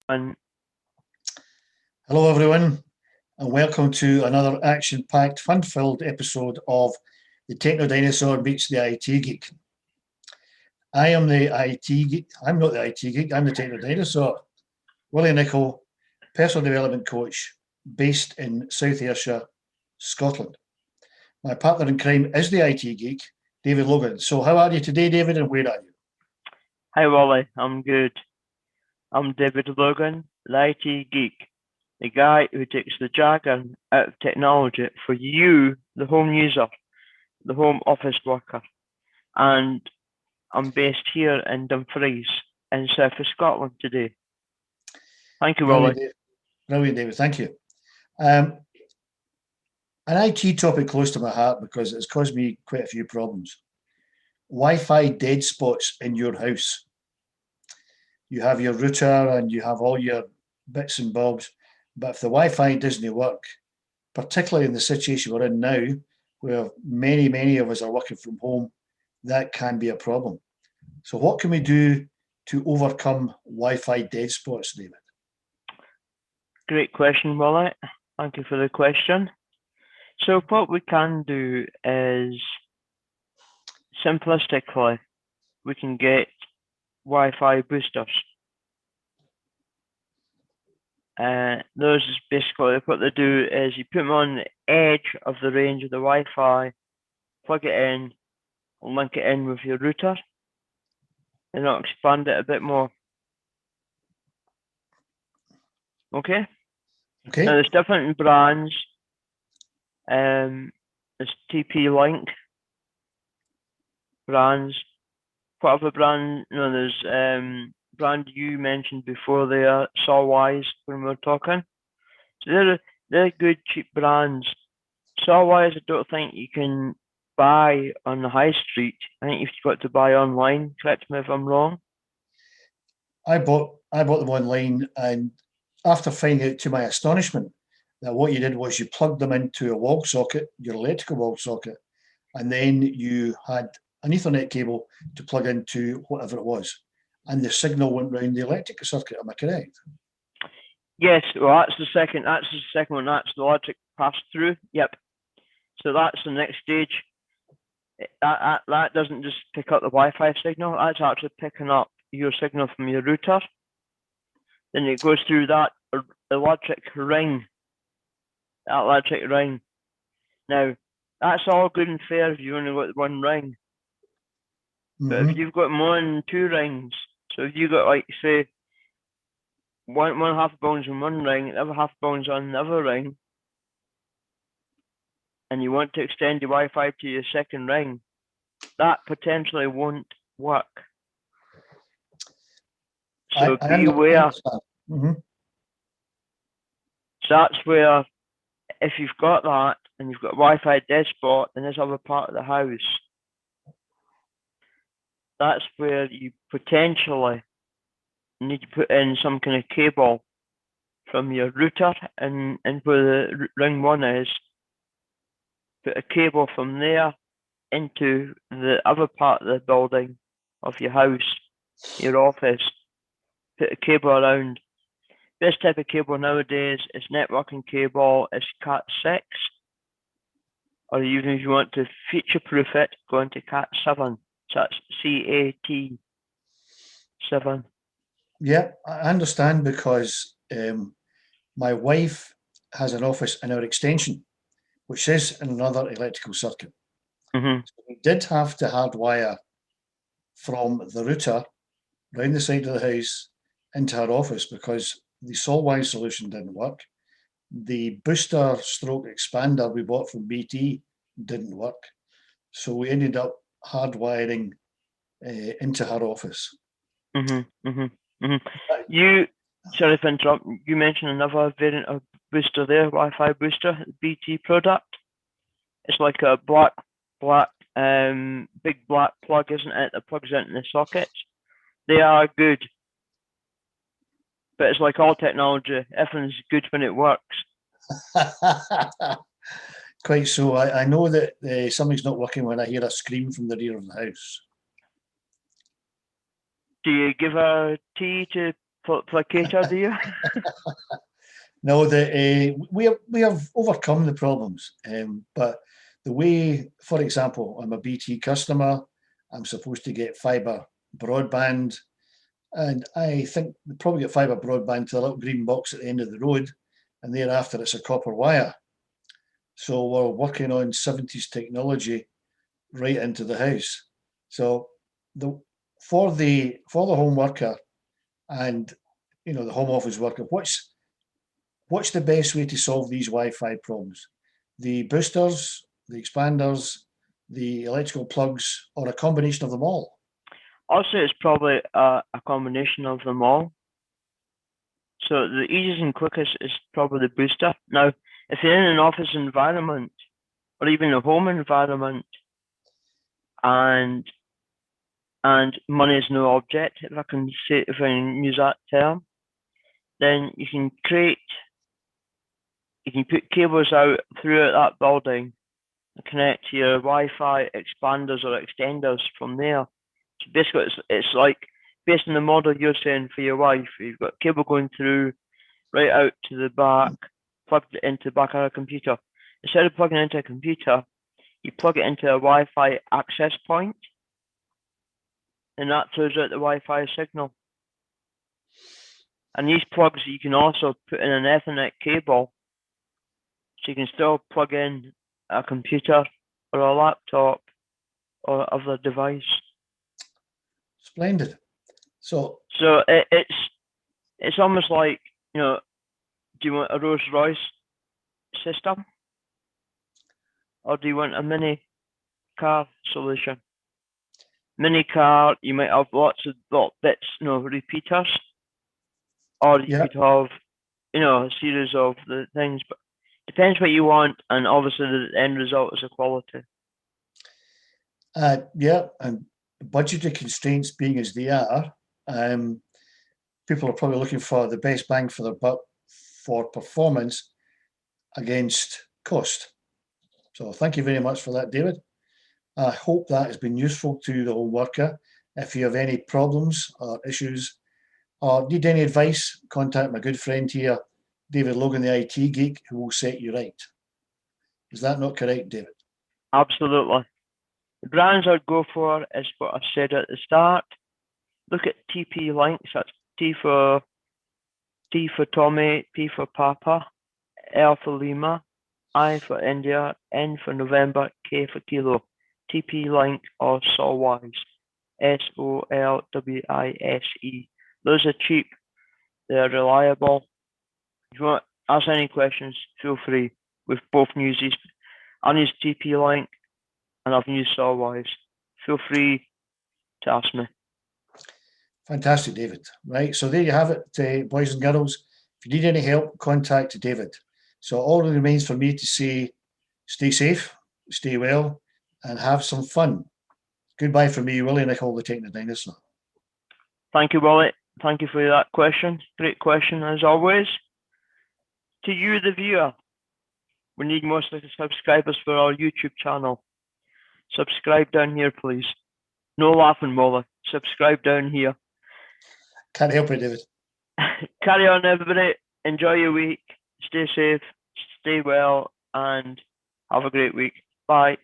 And Hello, everyone, and welcome to another action-packed, fun-filled episode of the Techno Dinosaur meets the IT Geek. I am the IT Geek. I'm not the IT Geek. I'm the Techno Dinosaur. Willie Nichol, personal development coach, based in South Ayrshire, Scotland. My partner in crime is the IT Geek, David Logan. So, how are you today, David, and where are you? hi, Wally. I'm good. I'm David Logan, the IT geek, the guy who takes the jargon out of technology for you, the home user, the home office worker. And I'm based here in Dumfries, in south of Scotland today. Thank you, Brilliant, Wally. David. Brilliant, David. Thank you. Um, an IT topic close to my heart because it's caused me quite a few problems. Wi-Fi dead spots in your house. You have your router and you have all your bits and bobs, but if the Wi-Fi doesn't work, particularly in the situation we're in now, where many of us are working from home, that can be a problem. So, what can we do to overcome Wi-Fi dead spots, David? Great question, Wally. Thank you for the question. So, what we can do is simplistically, we can get Wi-Fi boosters. Those is basically what they do is you put them on the edge of the range of the Wi-Fi, plug it in, link it in with your router, and I'll expand it a bit more. Okay? Okay. Now there's different brands. There's TP-Link brands. Whatever brand, there's brand you mentioned before there, Sawwise, when we were talking. So they're good cheap brands. Sawwise, I don't think you can buy on the high street. I think you've got to buy online. Correct me if I'm wrong. I bought them online, and after finding out to my astonishment that what you did was you plugged them into a wall socket, your electrical wall socket, and then you had an Ethernet cable to plug into whatever it was, and the signal went round the electrical circuit. Am I correct? Yes, well that's the second one, that's the logic pass through. Yep. So that's the next stage. That doesn't just pick up the Wi-Fi signal, that's actually picking up your signal from your router. Then it goes through that electric ring. That electric ring. Now, that's all good and fair if you only got one ring. But if you've got more than two rings, so if you've got, like, say, one half bones on one ring, the other half bones on the other ring, and you want to extend the Wi-Fi to your second ring, that potentially won't work. So be aware. Mm-hmm. So that's where, if you've got that and you've got a Wi-Fi dead spot in this other part of the house, that's where you potentially need to put in some kind of cable from your router and where the ring one is. Put a cable from there into the other part of the building of your house, your office. Put a cable around. This type of cable nowadays is networking cable, it's Cat6. Or even if you want to future-proof it, go into Cat7. So that's CAT7. Yeah, I understand because my wife has an office in our extension, which is in another electrical circuit. Mm-hmm. So we did have to hardwire from the router round the side of the house into her office because the Solwise solution didn't work. The booster stroke expander we bought from BT didn't work. So we ended up hardwiring into her office. Mm-hmm. Mm-hmm. Mm-hmm. Sorry if I interrupt, you mentioned another variant of booster there, Wi-Fi booster, BT product. It's like a big black plug, isn't it, that plugs into the sockets. They are good. But it's like all technology, everything's good when it works. Quite so. I know that something's not working when I hear a scream from the rear of the house. Do you give a tea to placater, do you? No, we have overcome the problems, but the way, for example, I'm a BT customer, I'm supposed to get fibre broadband, and I think they probably get fibre broadband to the little green box at the end of the road, and thereafter it's a copper wire. So we're working on 70s technology right into the house. So the for the home worker and the home office worker, what's the best way to solve these Wi-Fi problems? The boosters, the expanders, the electrical plugs, or a combination of them all? I'll say it's probably a combination of them all. So the easiest and quickest is probably the booster. Now, if you're in an office environment or even a home environment, and money is no object, if I can use that term, then you can put cables out throughout that building and connect to your Wi-Fi expanders or extenders from there. So basically, it's like based on the model you're saying for your wife, you've got cable going through right out to the back, plugged it into the back of a computer. Instead of plugging it into a computer, you plug it into a Wi-Fi access point, and that throws out the Wi-Fi signal. And these plugs you can also put in an Ethernet cable, so you can still plug in a computer or a laptop or other device. Splendid. So it's almost like, do you want a Rolls Royce system, or do you want a mini car solution? Mini car, you might have lots of bits, repeaters, or you could have, a series of the things. But depends what you want, and obviously the end result is equality. And budgetary constraints being as they are, people are probably looking for the best bang for their buck for performance against cost. So thank you very much for that, David. I hope that has been useful to the home worker. If you have any problems or issues or need any advice, contact my good friend here, David Logan, the IT Geek, who will set you right. Is that not correct, David? Absolutely. The brands I'd go for is what I said at the start. Look at TP Links. That's T for Tommy, P for Papa, L for Lima, I for India, N for November, K for Kilo. TP Link or Solwise. Solwise. Those are cheap. They're reliable. If you want to ask any questions, feel free. We've both used these. I've used TP Link and I've used Solwise. Feel free to ask me. Fantastic, David. Right, so there you have it, boys and girls. If you need any help, contact David. So all that remains for me to say, stay safe, stay well, and have some fun. Goodbye from me, Willie Nicol, the Techno Dinosaur. Thank you, Willie. Thank you for that question. Great question, as always. To you, the viewer, we need more subscribers for our YouTube channel. Subscribe down here, please. No laughing, Willie. Subscribe down here. Can't help it, David. Carry on, everybody. Enjoy your week. Stay safe, stay well, and have a great week. Bye.